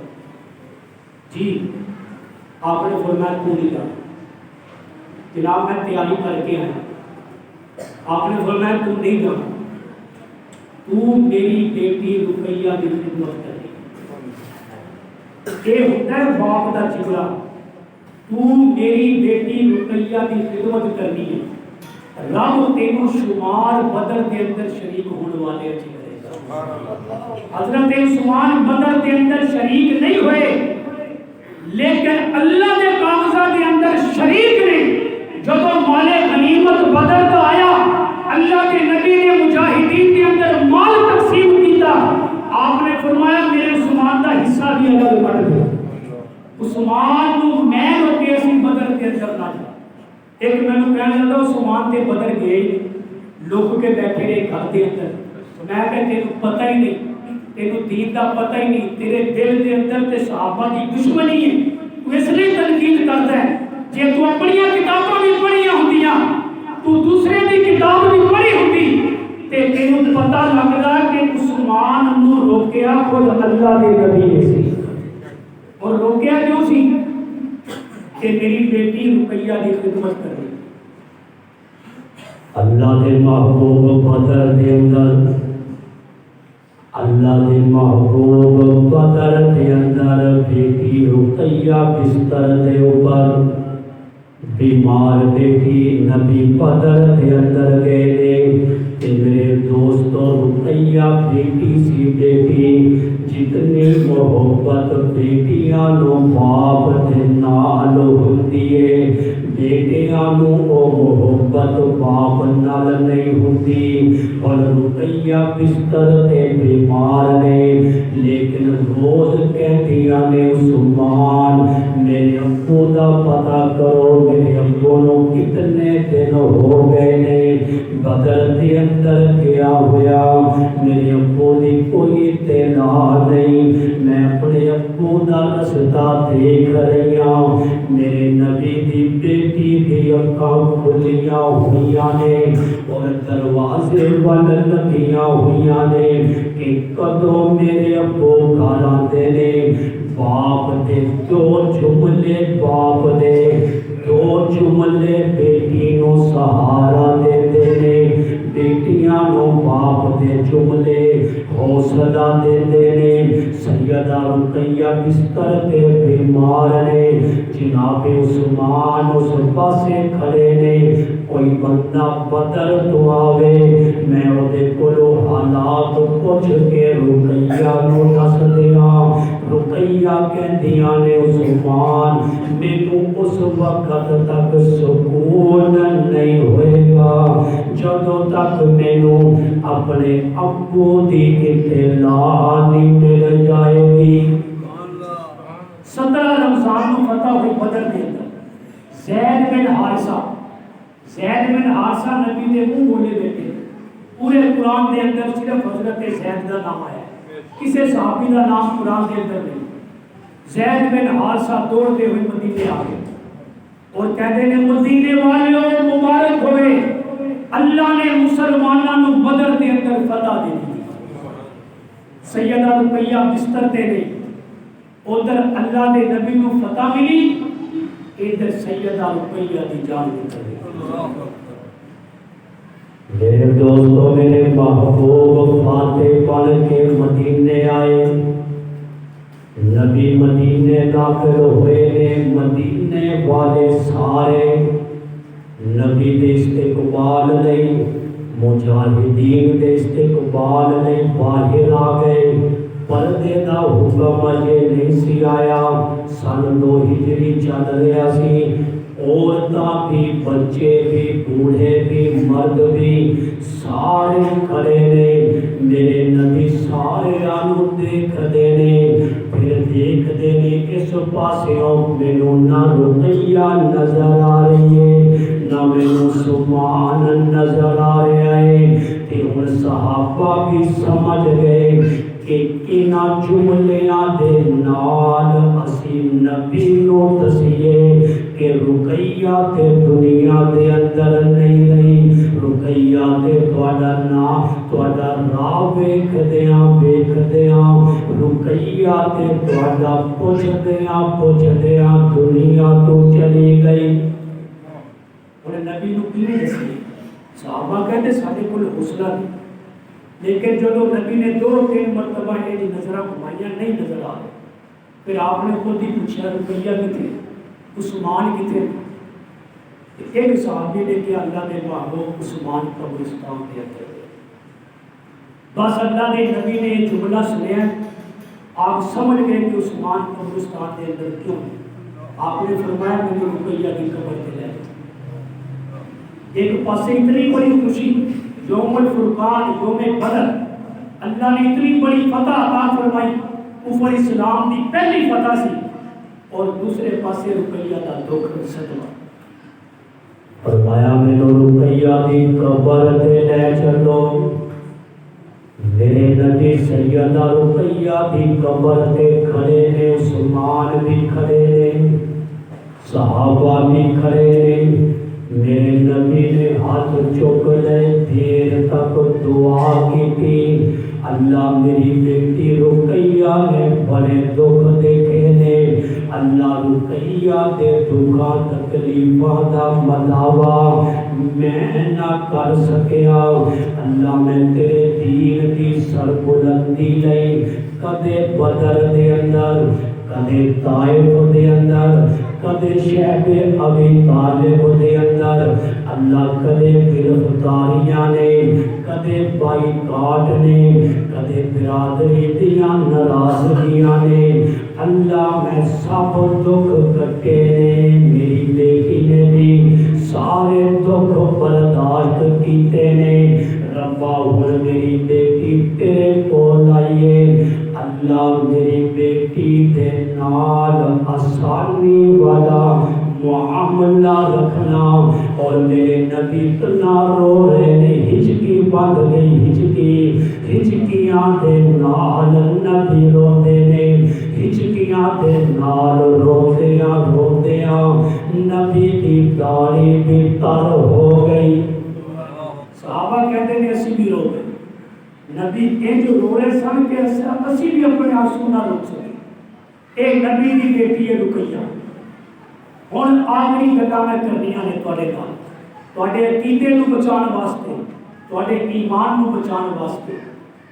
جی، آپ نے فرمایا تو نہیں جا، جناب میں تیاری کر کے آیا، آپ نے فرمایا تو نہیں جا، تو میری بیٹی رقیہ کی خدمت کرے، یہ ہوتا ہے باپ کا جگرا، تو میری بیٹی رقیہ کی خدمت کرنی ہے، رب تینوں شمار بدر کے اندر شریک ہونے والے اچھی کرے گا۔ حضرت عثمان بدر کے اندر شریک نہیں ہوئے، لیکن اللہ کے کاغذات کے اندر شریک نے۔ جب مال غنیمت بدر کا آیا، اللہ کے نبی نے مجاہدین کے اندر مال تقسیم کیا، آپ نے فرمایا میرے عثمان کا حصہ بھی الگ کر دو، عثمان کو میں روکے اسی بدر کے اندر نہ جا۔ ایک میں نے کہنے لگا عثمان تے بدر گئے لوگ کے بیٹھے رہے گھر کے اندر، میں کہ تینوں پتہ ہی نہیں، تینوں دین کا پتہ ہی نہیں، تیرے دل کے اندر تے صحابہ کی دشمنی ہے، تو اس لیے تنقید کرتا ہے، جے تو اپنی کتاباں بھی پڑھیاں ہوندیاں، تو دوسرے دی کتاب بھی پڑھی ہوندی، تے تینوں پتہ لگدا کہ عثمان نو روکیا خود اللہ دے نبی نے سی، اور روکیا کیوں سی کہ میری بیٹی رقیہ کی خدمت کر رہی۔ اللہ دے محبوب بدر دے اندر، اللہ دے محبوب بدر دے اندر بیٹی رقیہ بستر دے اوپر بیمار بیٹی نبی بدر دے اندر گئے نے، کہ میرے دوستو رقیہ بیٹی سی، بیٹی جتنی محبت بیٹیاں نو باپ دے نال ہوندی ہے، بیٹیاں نو او محبت باپ نال نہیں ہوندی۔ اور رقیہ بستر تے بیمار نے، لیکن روز کہندیاں نے عثمان میرے ابو دا پتہ کرو، میرے ابو نو کتنے دن ہو گئے نے بدر دے اندر گیا ہویا، میرے ابو دی کوئی اطلاع نہیں، میں اپنے ابو دا رستہ دیکھ رہی ہوں، میرے نبی دی بیٹی دی اکھاں کھلیاں ہوئیاں نے اور دروازے ول لگیاں ہوئیاں نے کہ کدوں میرے ابو گھر آندے نے۔ باپ دے دو جملے، باپ دے دو جملے بیٹی نو سہارا دیندے نے، بیٹیاں نو باپ دے جملے حوصلہ دیندے نے۔ سیدہ رقیہ بستر تے بیمار نے، جناب عثمان اس پاسے کھڑے نے، کوئی بندہ بدر تو آوے، میں او دے کولو حالات پوچھ کے رقیہ نو دس دیاں۔ رقیہ کہندیاں نے عثمان مینوں اس وقت تک سکون نہیں ہوئے گا جدوں تک مینوں اپنے ابو دی اطلاع نہیں مل جائے گی۔ 17 رمضان کو فتح ہوئی بدر کے اندر، زید بن حارثہ، زید بن حارثہ نبی دے منہ بولے بیٹھے، پورے قرآن دے اندر صرف حضرت زید کا نام آیا ہے، کسی صحابی کا نام قرآن دے اندر نہیں۔ زید بن حارثہ دوڑتے ہوئے مدینے آ گئے اور کہتے ہیں مدینے والوں مبارک ہوئے، اللہ نے مسلمانوں کو بدر کے اندر فتح دے دی۔ سیدہ رقیہ بستر تے نے، ادھر اللہ دے نبی کو فتح ملی، ادھر سیدہ رقیہ دی جان نکل گئی۔ میرے دوستو میرے محبوب فاتح بن کے مدینے آئے، نبی مدینے داخل ہوئے نے، مدینے والے سارے نبی دے استقبال لئی، مجاہدین دے استقبال لئی باہر آ گئے۔ پردے دا حکم اجے نہیں سی آیا، سن 2 ہجری چل رہا سی، عورتاں بھی، بچے بھی، بوڑھے بھی، مرد بھی سارے کھڑے نے، میرے نبی سارے آنو دیکھ دے نے، پھر دیکھ دے نے اس پاسیوں مینوں نہ رقیہ نظر آ رہی ہے، نہ مینوں سمان نظر آ رہا ہے، تے ہن صحابہ بھی سمجھ گئے کہ انہاں جملیاں دے نال اسی نبی نو دسیے کہ رقیہ تے دنیا دے اندر نہیں رہی، رقیہ تے تہاڈا نام تہاڈا راہ ویکھدیاں رقیہ تے تہاڈا پوچھدیاں دنیا تو چلی گئی۔ اور نبی نو کیویں دسی؟ صحابہ کہتے ساڈے کول حوصلہ نہیں، لیکن جب نبی نے 2-3 مرتبہ یہ نظریں گھمائیاں نہیں نظر آ رہے، پھر آپ نے خود ہی پوچھا رقیہ کتنے، عثمان کتنے؟ ایک صحابی نے کہ اللہ نے محبوب عثمان قبرستان کے اندر، بس اللہ نے نبی نے یہ جملہ سنیا، آپ سمجھ گئے کہ عثمان قبرستان کے اندر کیوں ہے۔ آپ نے فرمایا مجھے رقیہ کی قبر پہ لے۔ ایک پاسے اتنی بڑی خوشی، یوم الفرقان، یوم بدر، اللہ نے اتنی بڑی فتح عطا فرمائی، کفر اسلام کی پہلی فتح سی، اور دوسرے پاسے رقیہ کا دکھ صدمہ۔ فرمایا مینوں رقیہ کی قبر تے لے چلو، میرے نبی سیدہ رقیہ کی قبر تے کھڑے نے، عثمان بھی کھڑے نے، صحابہ بھی کھڑے نے، میرے نبی نے ہاتھ چک لے، دیر تک دعا کی تھی، اللہ میری بیٹی رقیہ نے بڑے دکھ دیکھے نے، اللہ رقیہ دے دکھاں تکلیفاں دا مداوا میں نہ کر سکیا، اللہ میں تیرے دین دی سربلندی لئی کدے بدر دے اندر، کدے طائف دے اندر، کدے شعب ابی طالب دے اندر، اللہ کدے گرفتاریاں نے، کدے بائیکاٹ نے، کدے برادری دیاں ناراضگیاں نے، اللہ میں سب دکھ کٹے نے، میری بیٹی نے بھی سارے دکھ برداشت کیتے نے، ربا ہن میری بیٹی تیرے کول آئیے، اللہ میری بیٹی دے نال آسانی والا معاملہ رکھنا، اور میرے نبی تنا رو رہے نے، ہچکی بند گئی، ہچکیاں دے نال نبی روندے نے، ہچکیاں دے نال روندیاں نبی دی داڑھی بھی تر ہو گئی۔ صحابہ کہتے ہیں اسی بھی رو گئے، نبی انج رو رہے سن کہ اسی بھی اپنے آنسو نہ روک سکے۔ ایک نبی دی بیٹی ہے رقیہ۔ ہن آخری گلاں میں کرنیاں نے تواڈے نال، تواڈے عقیدے نوں بچان واسطے، تواڈے ایمان نوں بچان واسطے۔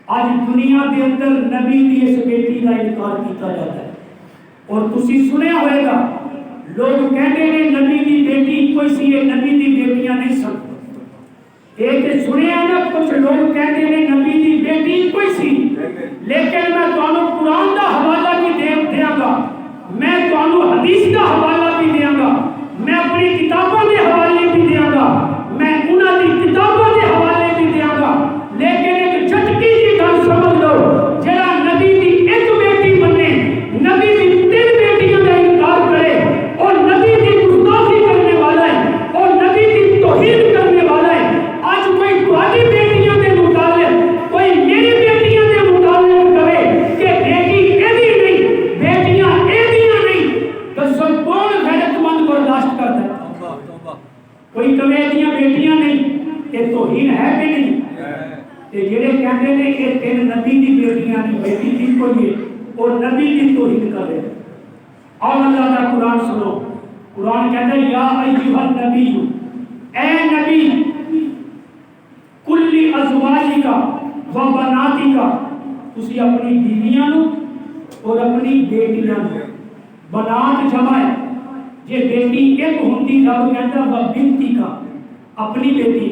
اج دنیا دے اندر نبی دی اس بیٹی کا انکار کیتا جاتا ہے، اور تسی سنیا ہوئے گا لوگ کہتے ہیں نبی دی بیٹی کوئی سی ہے، نبی دی بیٹیاں نہیں سن۔ ایک سنیا نا کچھ لوگ کہتے ہیں نبی دی بیٹی کوئی سی، لیکن میں تانوں قرآن دا حوالہ بھی دیاں گا، میں تانوں حدیث دا حوالہ بھی دیاں گا، میں اپنی کتابوں کے حوالے بھی دیاں گا، میں انہاں دی کتابوں کے حوالے بھی دیاں گا، لیکن ایک جھٹکی جی گل سمجھ لو، جڑا نبی دی ایک بیٹی بنے، نبی دی 3 بیٹیاں کا انکار کرے، اور نبی دی گستاخی کرنے والا ہے، اور نبی دی توہین کرنے والا ہے۔ آج کوئی تہاڈی بیٹیاں دے متعلق، کوئی میری بیٹیاں دے متعلق کرے کہ بیٹی ایدی نہیں، بیٹیاں ایدیاں نہیں، تو سب کون غیرت مند برداشت کرتا ہے؟ کوئی کہے ایدیاں بیٹیاں نہیں، یہ توہین ہے کہ نہیں؟ کہ جڑے کہتے ہیں کہ 3 نبی دی بیٹیاں نہیں، بیٹی دی کوئی ہے، اور نبی دی توہین کر رہے ہیں۔ اور اللہ کا قرآن سنو، قرآن کہتا ہے یا ایھا النبی، اے نبی، کل ازواجک و بناتک، تسی اپنی بیویاں نو اور اپنی بیٹیاں نو، بنات جمع ہے، جے بیٹی ایک ہوندی رب کہندا و بنتی کا، اپنی بیٹی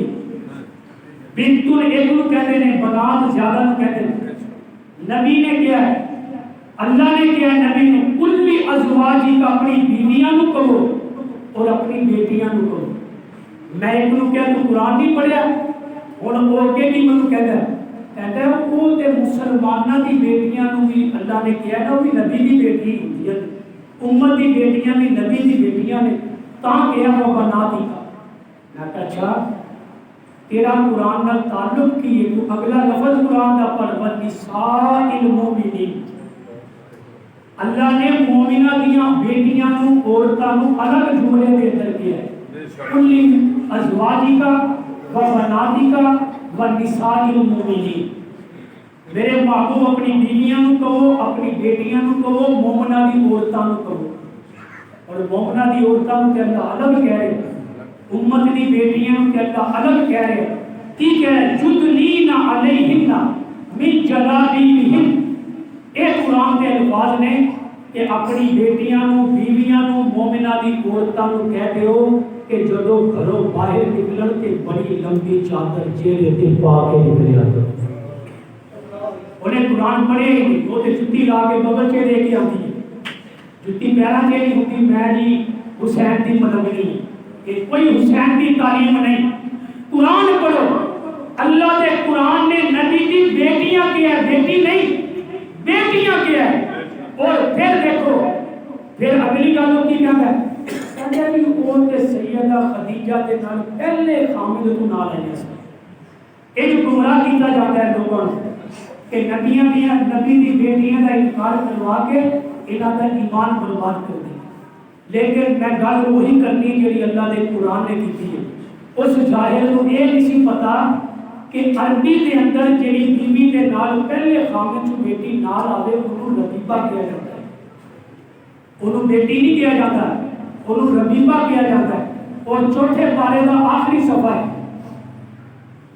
بنت ایک نو کہتے ہیں، بنات زیادہ نو کہتے ہیں۔ نبی نے کیا ہے، اللہ نے کیا ہے نبی نے کل ازواجی کا، اپنی بیویاں نو کہو اور اپنی بیٹیاں نو کہو۔ میں ایک نو کیا تو قرآن نہیں پڑھیا، ہن وہ کے بھی منو کہتا ہے وہ تے مسلماناں دی بیٹیاں نو بھی اللہ نے کیا ہے نا، وہ بھی نبی دی بیٹی ہوندی ہے، امت دی بیٹیاں بھی نبی دی بیٹیاں نے، تاں کیا وہ بناتی کا۔ میں کہا اچھا تیرا قرآن نال تعلق کی ہے، تو اگلا لفظ قرآن دا پڑھ ونساء المؤمنین، اللہ نے مومنہ دیاں بیٹیاں نو عورتاں نو الگ جملے دے اندر کیا ہے، کل ازواجک و بناتک و نساء المؤمنین۔ میرے محبوب اپنی بیویاں نو کہو، اپنی بیٹیاں نو کہو، مومنہ دی عورتاں نو کہو، اور مومنہ دی عورتاں نو تے اللہ الگ کہہ رہے، امت دی بیٹیاں نو تے اللہ الگ کہہ رہے، کی کہہ رہے یدنین علیہن من جلابیبہن۔ اے قرآن کے الفاظ نے کہ اپنی بیٹیاں نو، بیویاں نو، مومنہ دی عورتاں نو کہتے ہو کہ جدو گھروں باہر نکلن تے بڑی لمبی چادر چہرے تے پا کے نکلیا کرو۔ انہیں قرآن پڑھے ہی نہیں، وہ تے جتی لا کے بغل کے دے کے آتی ہے، جتی پیرا کے نہیں ہوتی، میں جی حسین دی ملنگنی، کہ کوئی حسین دی تعلیم نہیں۔ قرآن پڑھو، اللہ دے قرآن نے نبی دی بیٹیاں کیا ہے، بیٹی نہیں بیٹیاں کیا ہے۔ اور پھر دیکھو پھر اگلی گالوں کی کیا ہے، کہتے ہیں وہ تے سیدہ خدیجہ دے نال پہلے خامد تو نہ لینے سے ایک گمراہ کیتا جاتا ہے لوگوں کہ نبیاں دیاں نبی دی بیٹیاں دا انکار کروا کے انہاں دا ایمان برباد کر دیں۔ لیکن میں گل وہی کرنی جڑی اللہ دے قرآن نے کی ہے۔ اس جاہل کو یہ نہیں سی پتا کہ عربی دے اندر جڑی بیوی دے نال پہلے خامد چ بیٹی نال آوے انہوں ربیبہ کیا جاتا ہے، انہوں بیٹی نہیں کیا جاتا، انہوں ربیبہ کیا جاتا ہے۔ اور چوتھے پارے کا آخری صفحہ ہے،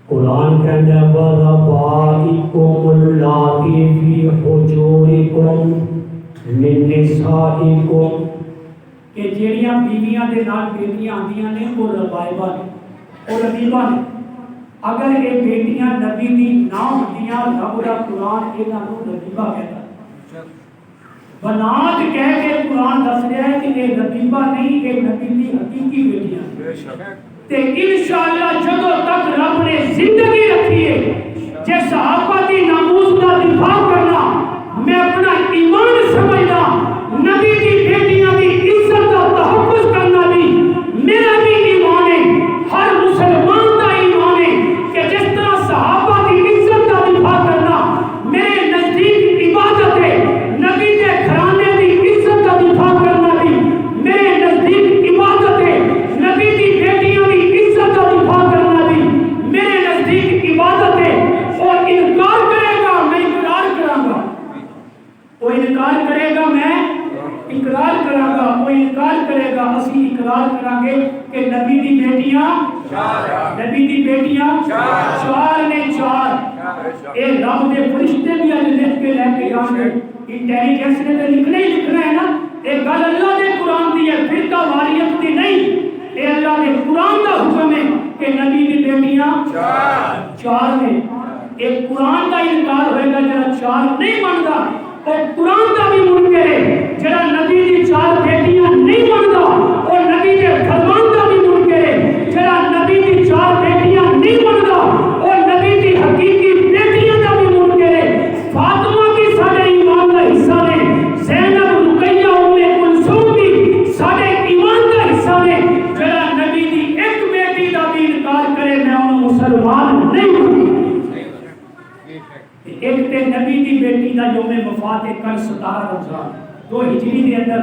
قرآن کہتا ہے وَرَبَائِكُمُ اللَّاتِي فِي حُجُورِكُمْ مِن نِّسَائِكُمْ، کہ جڑیاں بیویاں دے نال بیٹیاں آندیاں نے وہ ربائبہ نے، وہ ربیبہ نے۔ اگر یہ بیٹیاں نبی دی نہ ہوندیاں رب دا قرآن انہاں نوں ربیبہ کہتا۔ بنات کہہ کے قرآن دس رہا ہے کہ یہ ربیبہ نہیں، یہ نبی دی حقیقی بیٹیاں۔ تے انشاءاللہ جدوں تک رب نے زندگی رکھی ہے، جے صحابہ دی ناموس دا دفاع کرنا میں اپنا ایمان سمجھنا، نبی دی بیٹیاں دی عزت کا تحفظ کرنا بھی میرا بھی ایمان ہے، ہر مسلمان دا ایمان ہے کہ جس طرح صحابہ دی عزت کا دفاع کرنا میرے نزدیک عبادت ہے، نبی دے گھرانے دی عزت کا دفاع کرنا بھی میرے نزدیک عبادت ہے، نبی دی بیٹیاں دی عزت کا دفاع کرنا بھی میرے نزدیک عبادت ہے۔ اور انکار کرے گا میں اقرار کراں گا، وہ انکار کرے گا میں اقرار کراں گا، وہ انکار کرے گا اسی اقرار کریں گے کہ نبی دی بیٹیاں نبی دی بیٹیاں چار نے چار۔ اے رب دے فرشتے بھی اج لکھ کے لے کے جان گے، انٹیلیجنس نے تو لکھنا ہی لکھنا ہے نا، اے گل اللہ دے قرآن دی ہے، فرقہ واریت دی نہیں، اے اللہ دے قرآن دا حکم ہے کہ نبی دی بیٹیاں چار نے۔ ایک قرآن کا انکار ہوئے گا جڑا چار نہیں مانتا، اور قرآن کا بھی منکر ہے جڑا نبی دی چار بیٹیاں نہیں مانتا، اور نبی دے فرمان کا بھی منکر ہے جڑا نبی دی چار بیٹیاں نہیں مانتا، اور نبی دی حقیقی بیٹیاں کا بھی منکر ہے۔ فاطمہ کی سارے ایمان کا حصہ نے، زینب رقیہ ام کلثوم بھی سارے ایمان کا حصہ نے، جڑا نبی دی ایک بیٹی کا بھی انکار کرے میں انہوں مسلمان نہیں ہوں۔ ایک تے نبی دی بیٹی دا یوم وفات ہے کل 17 رمضان 2 ہجری دے اندر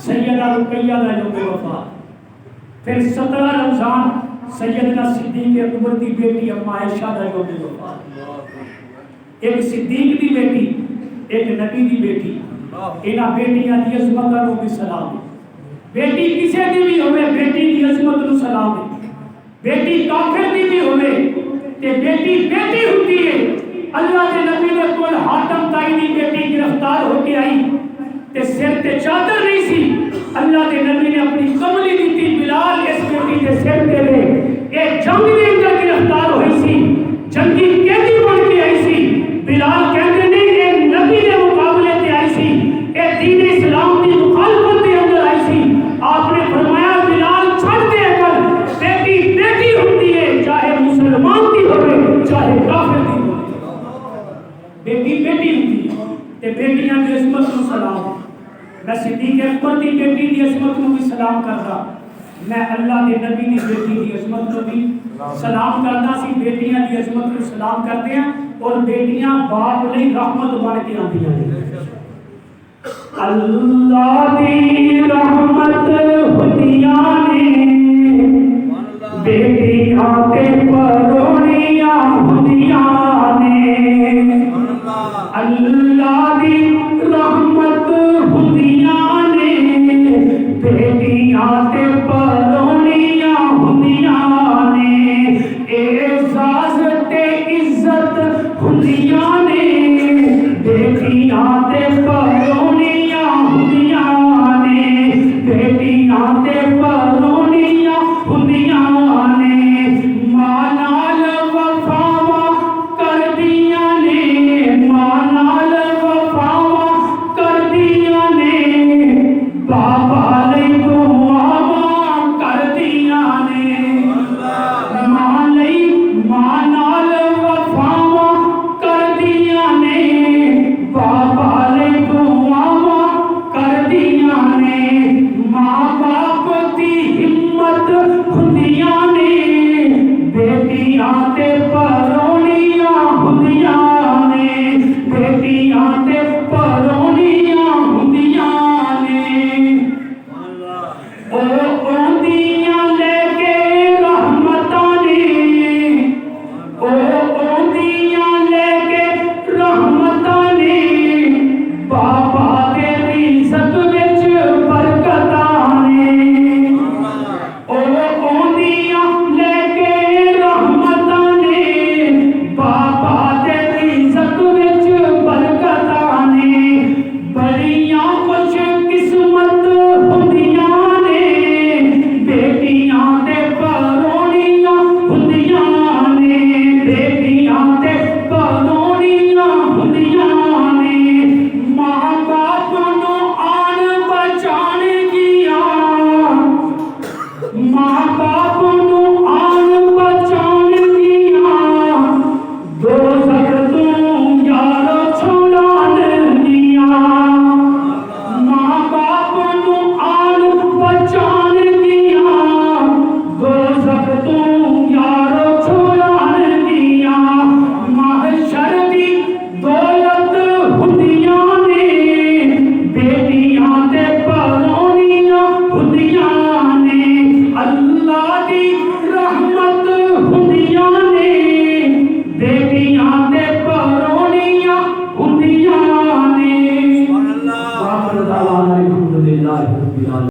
سیدہ رقیہ دا یوم وفات، پھر 17 رمضان سیدنا صدیق اکبر دی بیٹی اما عائشہ دا یوم وفات۔ ایک صدیق دی بیٹی، ایک نبی دی بیٹی، انہاں بیٹیاں دی عظمت نوں بھی سلام ہے۔ بیٹی کسے دی بھی ہوئے بیٹی دی عظمت نوں سلام ہے، بیٹی کافر دی بھی ہوئے تے بیٹی بیٹی ہوتی ہے. اللہ کے نبی نے کول حاتم تائی دی بیٹی گرفتار ہو کے آئی تے سر تے چادر نہیں سی. اللہ کے نبی نے اپنی کملی دیتی بلال اس بیٹی کے سر تے لے. یہ جنگ دے اندر گرفتار ہوئی سی, جنگی قیدی بن کے آئی سی. بلال کہتے نہیں یہ نبی کے مقابلے تے آئی سی, یہ دین اسلام کی مخالفت کے اندر آئی سی. آپ نے فرمایا بلال چھڑ دے کر, بیٹی بیٹی ہوتی ہے, چاہے مسلمان کی ہوئے چاہے کافر کی ہوئے. بیٹی بیٹی ہوتی ہے تے بیٹیاں کی عصمت کو سلام. میں صدیق اکبر کی بیٹی کی عصمت کو بھی سلام کرتا, میں اللہ کے نبی کی بیٹی کی عصمت کو بھی سلام کرتا سی. بیٹیاں کی عصمت کو سلام کرتے ہیں اور بیٹیاں باپ لئی رحمت بن کے آتی ہیں. اللہ دی رحمت ہوتیاں نے بیٹیاں تے پرونیاں ہوتیاں نے. اللہ دی رحمت ہوتیاں نے بیٹیاں تے پرونیاں ہوتیاں نے. اعزاز تے عزت ہوتیاں نے بیٹیاں تے پرونیاں ہوتیاں نے. بیٹیاں تے پرونیاں ہوتیاں نے. ماں نال وفاواں کردیاں نے, ماں نال وفاواں کردیاں نے, بابا لئی دعاواں کردیاں نے. ماں لئی ماں نال وفاواں کردیاں نے, بابا لئی دعاواں کردیاں نے. ماں باپ دی ہمت ہوندیاں نے بیٹیاں تے پرونیاں ہوندیاں نے. بیٹیاں تے پرونیاں ہوندیاں نے. او